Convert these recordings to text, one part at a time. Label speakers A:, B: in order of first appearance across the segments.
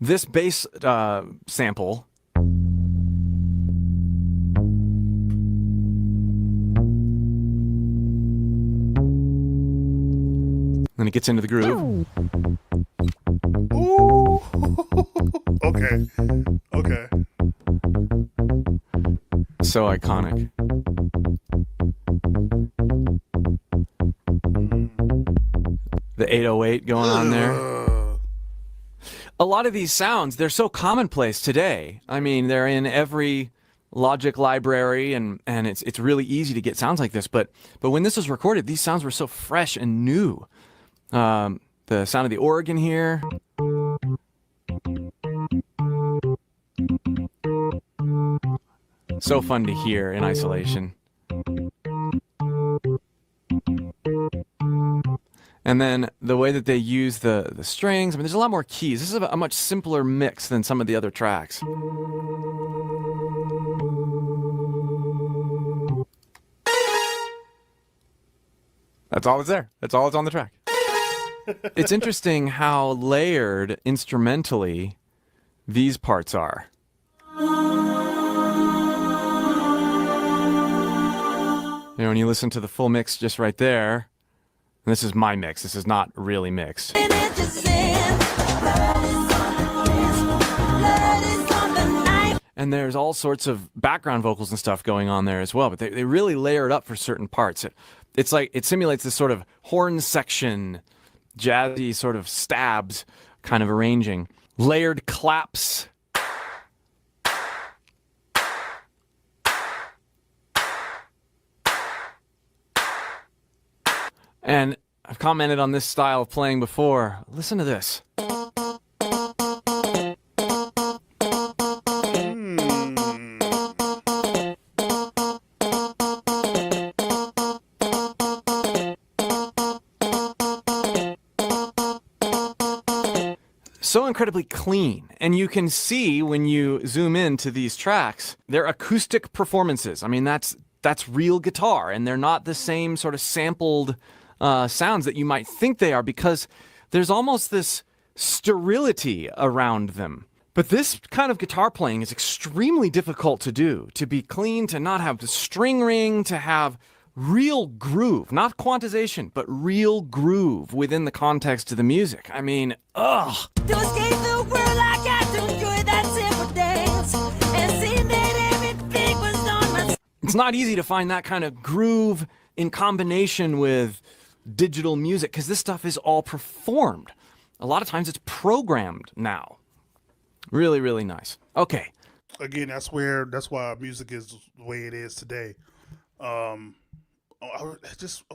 A: This bass sample. Then it gets into the groove.
B: Ooh. Okay. Okay.
A: So iconic. The 808 going on there. A lot of these sounds, they're so commonplace today. I mean, they're in every Logic library, and it's really easy to get sounds like this. But when this was recorded, these sounds were so fresh and new. The sound of the organ here. So fun to hear in isolation. And then the way that they use the strings, I mean, there's a lot more keys. This is a much simpler mix than some of the other tracks. That's all that's there. That's all that's on the track. It's interesting how layered instrumentally these parts are. You know, when you listen to the full mix just right there, and this is my mix, this is not really mixed. And there's all sorts of background vocals and stuff going on there as well, but they really layer it up for certain parts. It's like it simulates this sort of horn section, jazzy sort of stabs kind of arranging. Layered claps. And I've commented on this style of playing before. Listen to this. So incredibly clean. And you can see when you zoom into these tracks, they're acoustic performances. I mean, that's real guitar, and they're not the same sort of sampled sounds that you might think they are, because there's almost this sterility around them. But this kind of guitar playing is extremely difficult to do, to be clean, to not have the string ring, to have real groove, not quantization, but real groove within the context of the music. I mean, ugh. To escape the world, I got to enjoy that simple dance and see that everything was on my... It's not easy to find that kind of groove in combination with digital music, because this stuff is all performed. A lot of times it's programmed now. Really, really nice. Okay.
B: Again, that's why music is the way it is today. I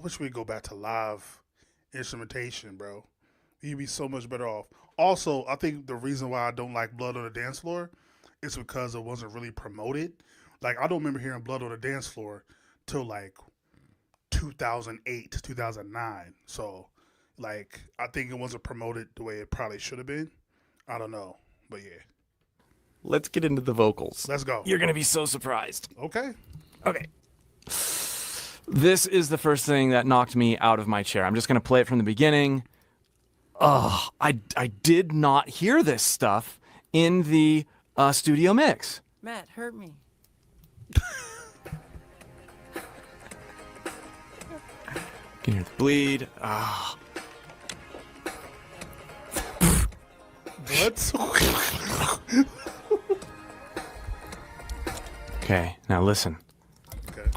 B: wish we'd go back to live instrumentation, bro. You'd be so much better off. Also, I think the reason why I don't like Blood on the Dance Floor is because it wasn't really promoted. Like, I don't remember hearing Blood on the Dance Floor till like 2008 to 2009. So, like, I think it wasn't promoted the way it probably should have been. I don't know, but yeah.
A: Let's get into the vocals.
B: Let's go.
A: You're going to be so surprised.
B: Okay.
A: Okay. This is the first thing that knocked me out of my chair. I'm just going to play it from the beginning. Oh, I did not hear this stuff in the studio mix.
C: Matt, hurt me.
A: Can hear the bleed. Ah.
B: What?
A: Okay, now listen.
B: Okay.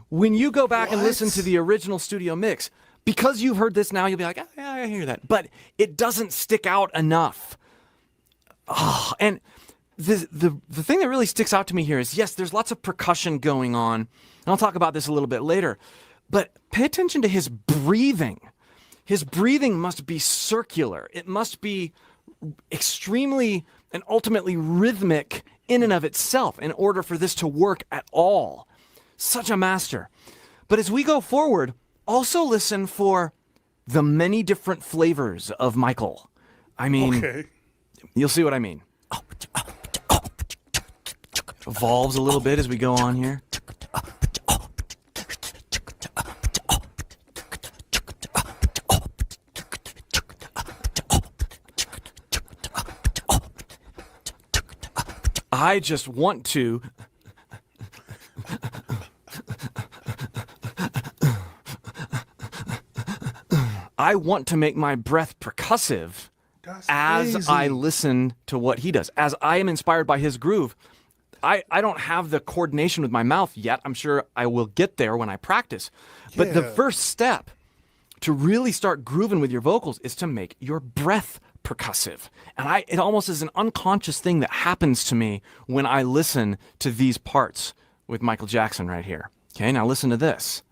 A: When you go back and listen to the original studio mix, because you've heard this now, you'll be like, yeah, I hear that. But it doesn't stick out enough. Oh, and the thing that really sticks out to me here is, yes, there's lots of percussion going on. And I'll talk about this a little bit later. But pay attention to his breathing. His breathing must be circular. It must be extremely and ultimately rhythmic in and of itself in order for this to work at all. Such a master. But as we go forward, also listen for the many different flavors of Michael. I mean,
B: Okay.
A: you'll see what I mean. Evolves a little bit as we go on here. I just want to make my breath percussive as
B: crazy.
A: I listen to what he does. As I am inspired by his groove, I don't have the coordination with my mouth yet. I'm sure I will get there when I practice. But the
B: Yeah.
A: first step to really start grooving with your vocals is to make your breath percussive. And it almost is an unconscious thing that happens to me when I listen to these parts with Michael Jackson right here. Okay, now listen to this.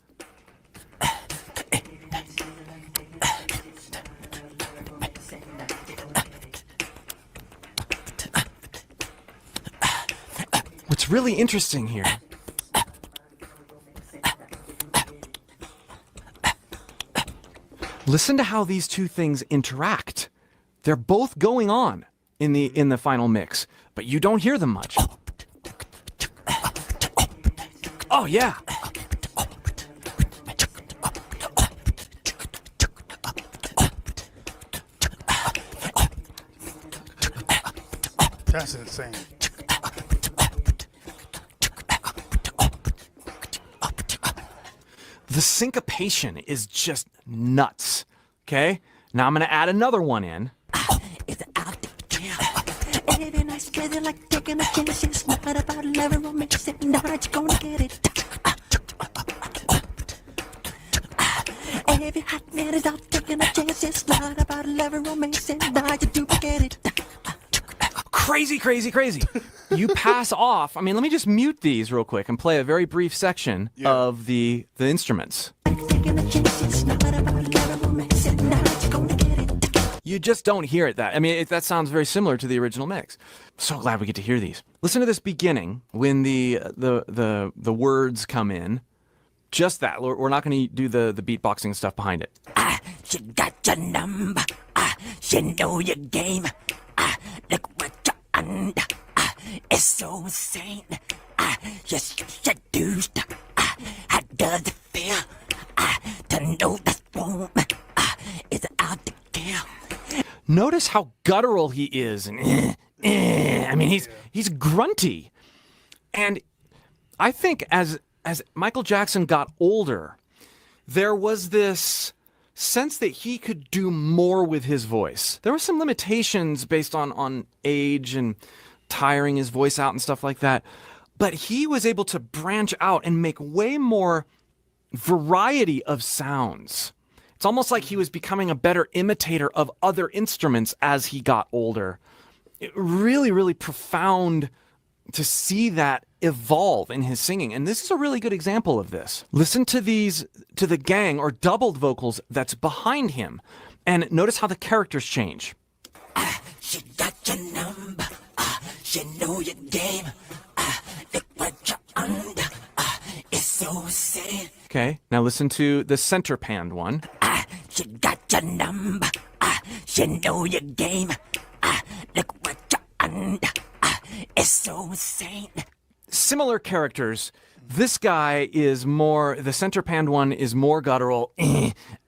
A: What's really interesting here listen to how these two things interact. They're both going on in the final mix, but you don't hear them much. Oh yeah.
B: That's insane.
A: The syncopation is just nuts. Okay? Now I'm going to add another one in.
C: It's out there. Every night's together like taking a chance. It's not about loving romance. Now you're gonna get it. Every hot man is out taking a chance. It's not about loving romance. Now you do get it.
A: Crazy, crazy, crazy. You pass off. I mean, let me just mute these real quick and play a very brief section of the instruments.
C: Taking a chance. It's not about loving romance. Now you're gonna get it.
A: You just don't hear it that. I mean, that sounds very similar to the original mix. So glad we get to hear these. Listen to this beginning when the words come in. Just that. We're not going to do the beatboxing stuff behind it.
C: She got your number. She know your game. Look what you're under. It's so insane. You're seduced. How does it feel to know this woman is out to kill?
A: Notice how guttural he is, and I mean, he's grunty, and I think as Michael Jackson got older, there was this sense that he could do more with his voice. There were some limitations based on age and tiring his voice out and stuff like that, but he was able to branch out and make way more variety of sounds. It's almost like he was becoming a better imitator of other instruments as he got older. It really, really profound to see that evolve in his singing. And this is a really good example of this. Listen to the gang or doubled vocals that's behind him. And notice how the characters change.
C: She got your number. She know your game. Look what you're under. It's so insane.
A: Okay, now listen to the center panned one.
C: She got your number. She know your game. Look what you're under. It's so insane.
A: Similar characters. This guy is more, the center panned one is more guttural,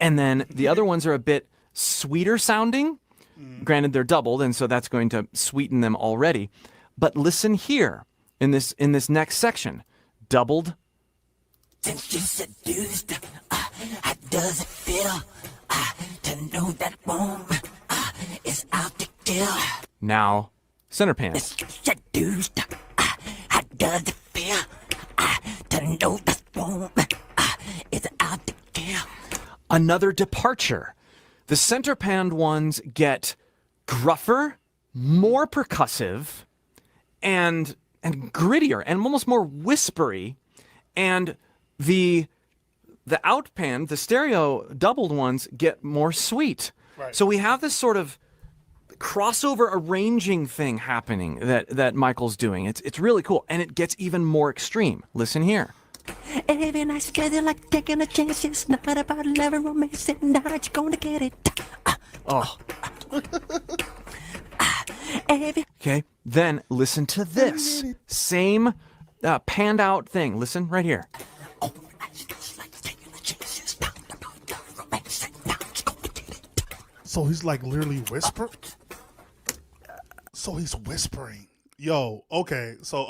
A: and then the other ones are a bit sweeter sounding. Granted, they're doubled, and so that's going to sweeten them already. But listen here in this next section. Doubled.
C: Since you seduced, how does it feel to know that woman is out to kill?
A: Now, center pan.
C: Seduced, how does it feel to know that woman is out to kill?
A: Another departure. The center panned ones get gruffer, more percussive, and grittier, and almost more whispery, and the outpan, the stereo doubled ones get more sweet.
B: Right.
A: So we have this sort of crossover arranging thing happening that Michael's doing. It's really cool, and it gets even more extreme. Listen here.
C: Every night together like taking a chance. It's not about love and romance. And now you're gonna get it.
A: Oh,
C: Every
A: okay. Then listen to this. Same panned out thing. Listen right here.
B: So he's like literally whispering. So he's whispering. Yo, okay. So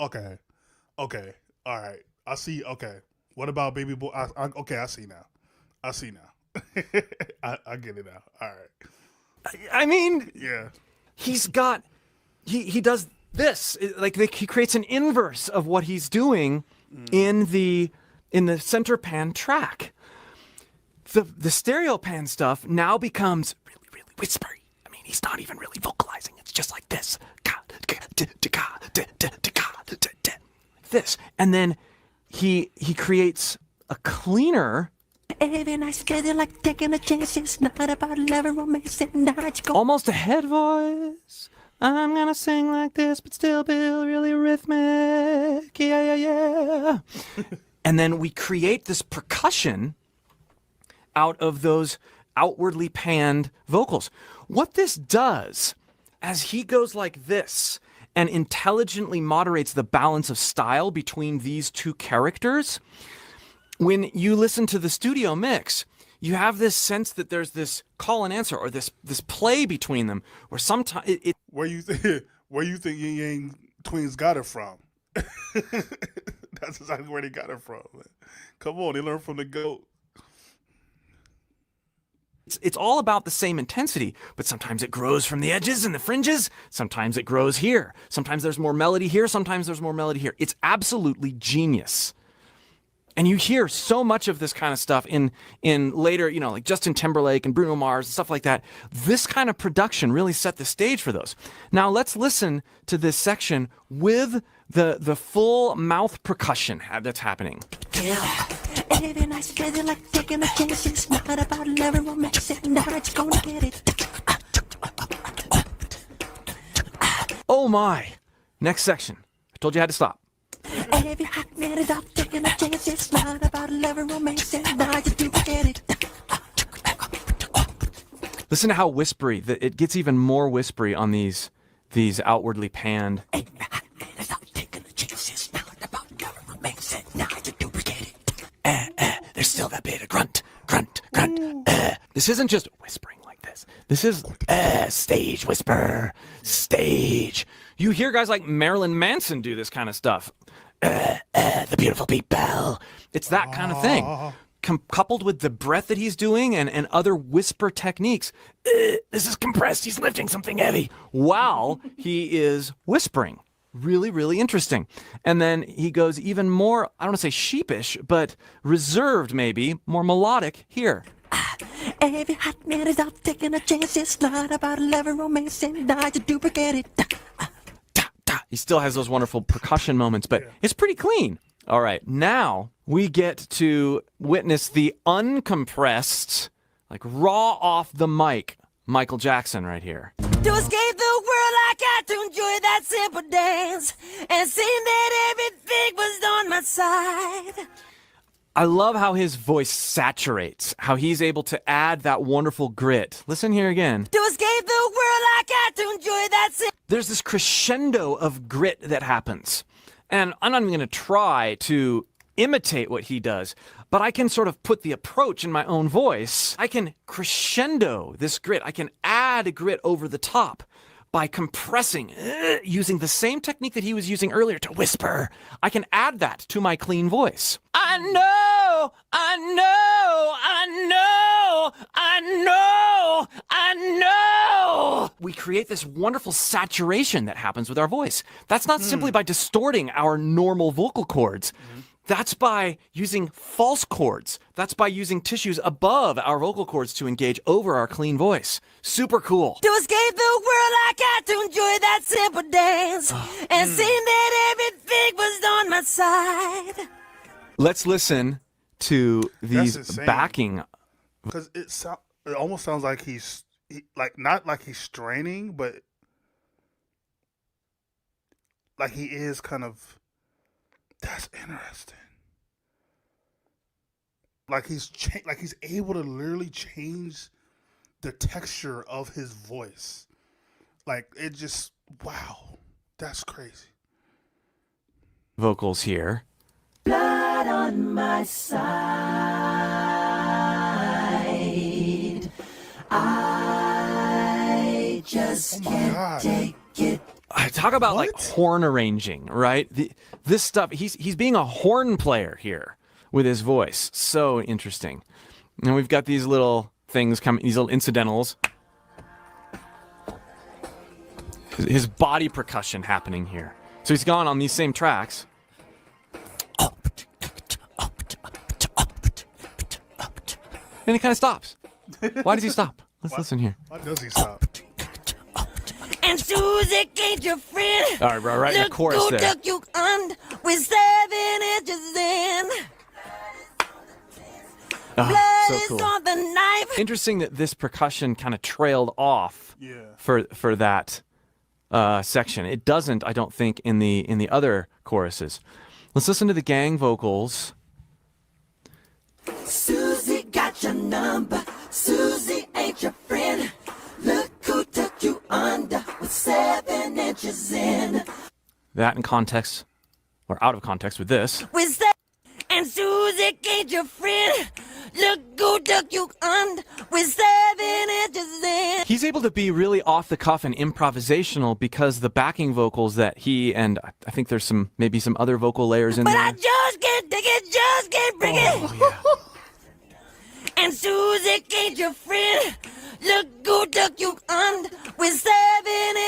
B: okay, all right. I see. Okay, what about baby boy? Okay, I see now. I see now. I get it now. All right.
A: I mean,
B: Yeah.
A: he's got he does this he creates an inverse of what he's doing in the center pan track. The stereo pan stuff now becomes really whispery. I mean, he's not even really vocalizing. It's just like this, this, and then he creates a cleaner,
C: Every night together like taking a chance. It's not about love and romance. And now you're gonna
A: almost a head voice. I'm gonna sing like this, but still be really rhythmic. Yeah. And then we create this percussion out of those outwardly panned vocals. What this does, as he goes like this and intelligently moderates the balance of style between these two characters, when you listen to the studio mix, you have this sense that there's this call and answer, or this play between them, where sometimes it
B: Where you think Yin Yang Twins got it from? That's exactly where they got it from. Man. Come on, they learned from the GOAT.
A: it's all about the same intensity, but sometimes it grows from the edges and the fringes. Sometimes it grows here. Sometimes there's more melody here. Sometimes there's more melody here. It's absolutely genius. And you hear so much of this kind of stuff in later, like Justin Timberlake and Bruno Mars and stuff like that. This kind of production really set the stage for those. Now let's listen to this section with the full mouth percussion that's happening.
C: Every night together like taking a chance. It's not about love and romance. And now you're gonna get it.
A: Oh my! Next section. I told you I had to stop.
C: Every hot minute of taking a chance. It's not about love and romance. And now you do get it.
A: Listen to how whispery. It gets even more whispery on these outwardly panned.
C: Every hot minute of taking a chance. It's not about love and romance. And now you do get it.
A: There's still that bit of grunt. This isn't just whispering like this. This is stage whisper. Stage. You hear guys like Marilyn Manson do this kind of stuff. The beautiful people. It's that kind of thing. Coupled with the breath that he's doing and other whisper techniques. This is compressed. He's lifting something heavy while he is whispering. Really, really interesting. And then he goes even more, I don't want to say sheepish, but reserved maybe, more melodic here.
C: Every hot minute of taking a chance. It's not about love and romance. And now you do get it.
A: He still has those wonderful percussion moments, but it's pretty clean. All right, now we get to witness the uncompressed, like raw off the mic, Michael Jackson right here.
C: To escape the world, I got to enjoy that simple dance. And seeing that everything was on my side.
A: I love how his voice saturates, how he's able to add that wonderful grit. Listen here again.
C: To escape the world, I got to enjoy that simple.
A: There's this crescendo of grit that happens. And I'm not even going to try to imitate what he does, but I can sort of put the approach in my own voice. I can crescendo this grit. I can add a grit over the top by compressing, using the same technique that he was using earlier to whisper. I can add that to my clean voice. I know, I know, I know, I know, I know. We create this wonderful saturation that happens with our voice. That's not simply by distorting our normal vocal cords. That's by using false chords. That's by using tissues above our vocal cords to engage over our clean voice. Super cool.
C: To escape the world, I got to enjoy that simple dance. And seeing that everything was on my side.
A: Let's listen to these
B: insane.
A: backing.
B: Because it almost sounds like not like he's straining, but like he is kind of. That's interesting. like he's able to literally change the texture of his voice. Like it just wow, that's crazy.
A: Vocals here.
C: Blood on my side. I just can't take it.
A: I talk about like horn arranging, right? This stuff, he's being a horn player here with his voice. So interesting. And we've got these little things coming, these little incidentals. His body percussion happening here. So he's gone on these same tracks. And he kind of stops. Why does he stop? Let's listen here.
B: Why does he stop?
C: And Susie ain't your friend.
A: All right, bro, right in the chorus there.
C: Look you on with 7 inches in.
A: Oh, so
C: Blood
A: cool.
C: is on the knife.
A: Interesting that this percussion kind of trailed off for that section. It doesn't, I don't think, in the other choruses. Let's listen to the gang vocals.
C: Susie got your number. Susie ain't your friend. Look who took you under with 7 inches in.
A: That in context, or out of context with this.
C: With that, and Susie ain't your friend. Look who took you under with 7 inches in.
A: He's able to be really off the cuff and improvisational because the backing vocals that he and I think there's maybe some other vocal layers in
C: But
A: there.
C: I just can't take it, just can't bring it.
A: Yeah.
C: And Susie ain't your friend. Look who took you under with 7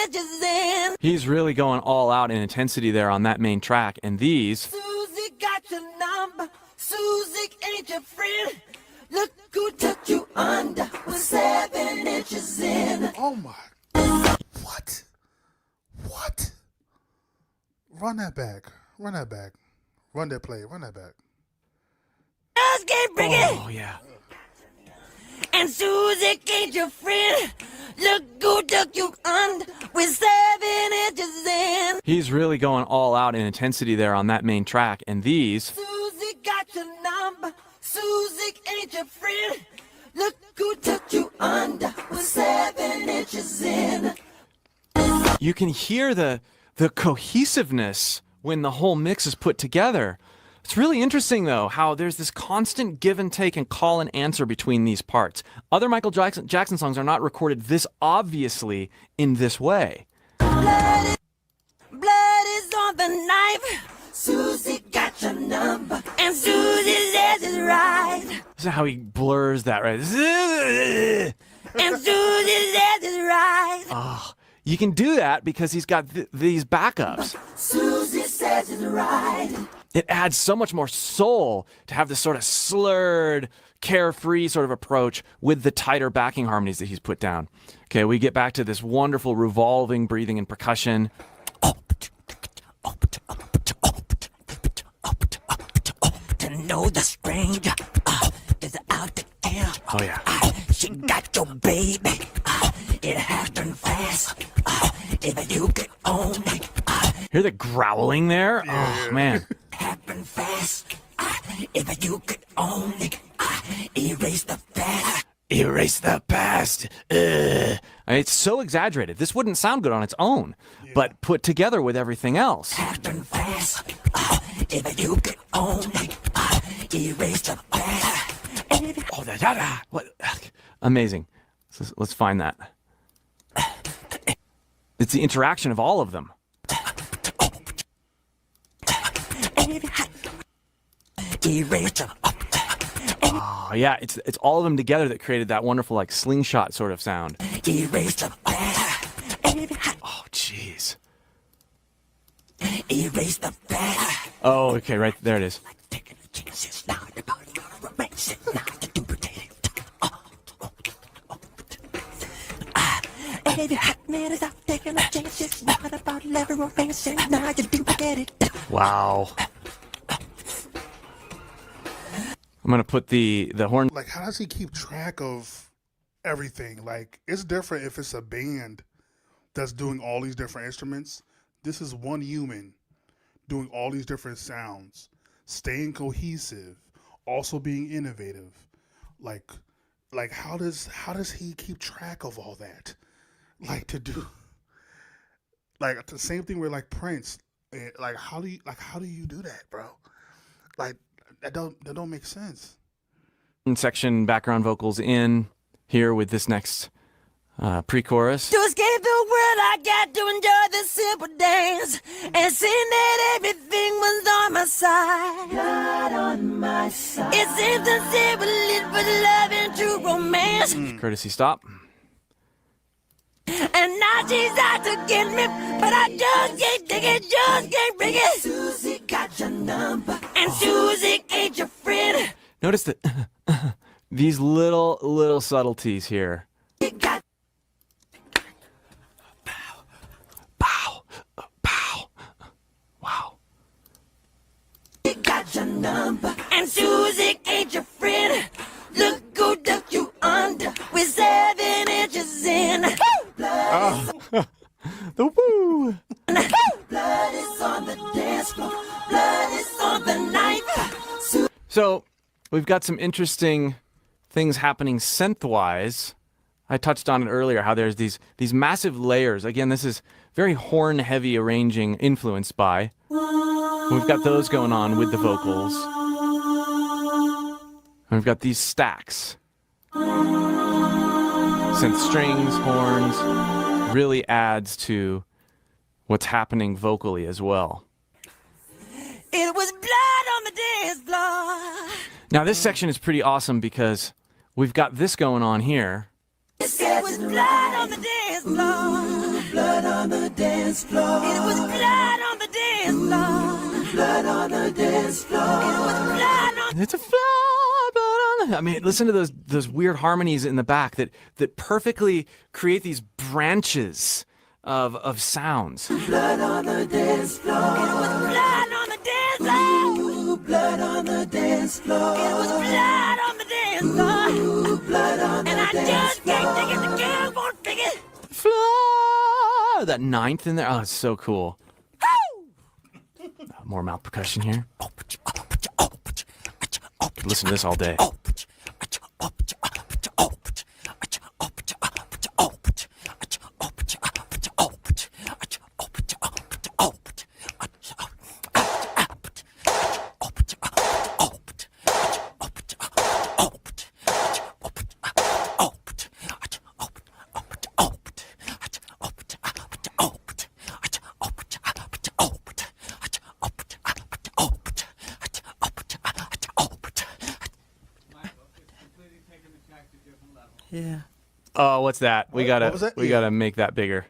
C: inches in.
A: He's really going all out in intensity there on that main track. And these,
C: Susie got your number. Susie ain't your friend. Look who took you under with 7 inches in.
B: Oh my! What? What? Run that back! Run that back! Run that play! Run that back!
C: Just can't bring it.
A: oh yeah.
C: And Susie ain't your friend. Look who took you under with 7 inches in.
A: He's really going all out in intensity there on that main track. And these,
C: Susie got your number. Susie ain't your friend. Look who took you under with 7 inches in.
A: you can hear the cohesiveness when the whole mix is put together. It's really interesting, though, how there's this constant give and take and call and answer between these parts. Other Michael Jackson songs are not recorded this obviously in this way.
C: Blood is on the knife. Susie got your number. And Susie says it's right.
A: This is how he blurs that, right?
C: And Susie says it's right.
A: You can do that because he's got these backups.
C: Susie says it's right.
A: It adds so much more soul to have this sort of slurred, carefree sort of approach with the tighter backing harmonies that he's put down. Okay, we get back to this wonderful revolving breathing and percussion.
C: To know the stranger is out the air.
A: Oh, yeah.
C: She got your baby. It happened fast. If you could only
A: Hear the growling there? Oh, man.
C: happen fast. If you could only erase the past.
A: Erase the past. It's so exaggerated. This wouldn't sound good on its own, but put together with everything else.
C: Happen fast. If you could only erase the past.
A: Oh, what? Amazing. Let's find that. It's the interaction of all of them.
C: Erase the
A: Oh, yeah, it's all of them together that created that wonderful, like, slingshot sort of sound.
C: erase the past.
A: Oh, jeez.
C: Erase the past.
A: Oh, okay, right there it is.
C: Taking a chance, it's not about romance, it's not to duplicate it. Every hot man is out taking a chance, it's not about love or romance, it's not to duplicate it.
A: Wow. I'm going to put the horn.
B: Like, how does he keep track of everything? Like, it's different if it's a band that's doing all these different instruments. This is one human doing all these different sounds, staying cohesive, also being innovative. Like how does he keep track of all that? Like to do like the same thing with like Prince. Like how do you do that, bro? Like that don't make sense.
A: Section background vocals in here with this next pre-chorus.
C: To escape the world, I got to enjoy the simple dance and seeing that everything was on my side. Not on my side. It seems sincere, but lit with love and true romance.
A: Courtesy stop.
C: And now she's out to get me, but I just can't dig it, just can't bring it. Susie got your number, and Susie ain't your friend.
A: Notice that these little subtleties here.
C: You got
A: Pow, pow. Wow.
C: you got your number, and Susie ain't your friend. Look who duck you under with 7 inches in.
A: The woo.
C: Blood is on the dance floor. Blood is on the knife.
A: So we've got some interesting things happening synth-wise. I touched on it earlier, how there's these massive layers. Again, this is very horn-heavy arranging influenced by. We've got those going on with the vocals. And we've got these stacks. Synth strings, horns, really adds to what's happening vocally as well.
C: It was blood on the dance floor.
A: Now this section is pretty awesome because we've got this going on here.
C: It was blood on the dance floor. Blood on the dance floor. It was blood on the dance floor. Blood on the dance floor. It was blood on.
A: It's a fly, blood on the... I mean, listen to those weird harmonies in the back that perfectly create these branches of sounds.
C: Blood on the dance floor. It was blood on the dance floor. Ooh, blood on the dance floor. It was blood on the dance floor. Ooh, blood on the dance floor. And I just can't take it. The girl won't take it.
A: Fly! That ninth in there. Oh, it's so cool. More mouth percussion here. Could listen to this all day.
C: Yeah.
A: Oh, what's that? We
B: what was that?
A: gotta make that bigger.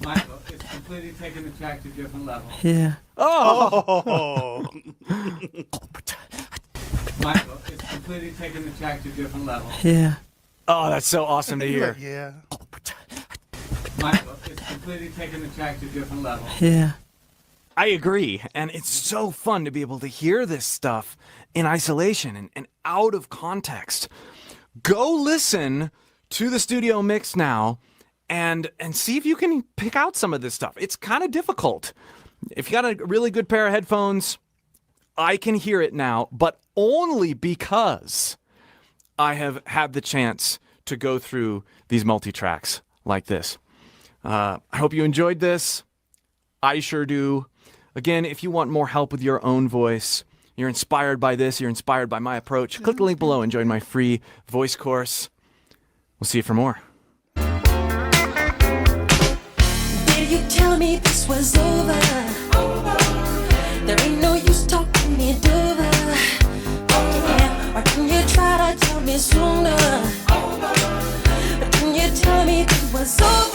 D: Michael, it's completely taken the track to a different level.
C: Yeah.
B: Oh,
D: Michael, it's completely taken the track to a different level.
C: Yeah.
A: Oh, that's so awesome to hear.
B: yeah.
D: Michael, it's completely taken the track to a different level.
C: Yeah.
A: I agree. And it's so fun to be able to hear this stuff in isolation and out of context. Go listen to the studio mix now and see if you can pick out some of this stuff. It's kind of difficult. If you got a really good pair of headphones, I can hear it now, but only because I have had the chance to go through these multi-tracks like this. I hope you enjoyed this. I sure do. Again, if you want more help with your own voice, you're inspired by this, you're inspired by my approach, click the link below and join my free voice course. We'll see you for more.
C: Did you tell me this was over? There ain't no use talking it over. Yeah, or can you try to tell me sooner? But can you tell me this was over?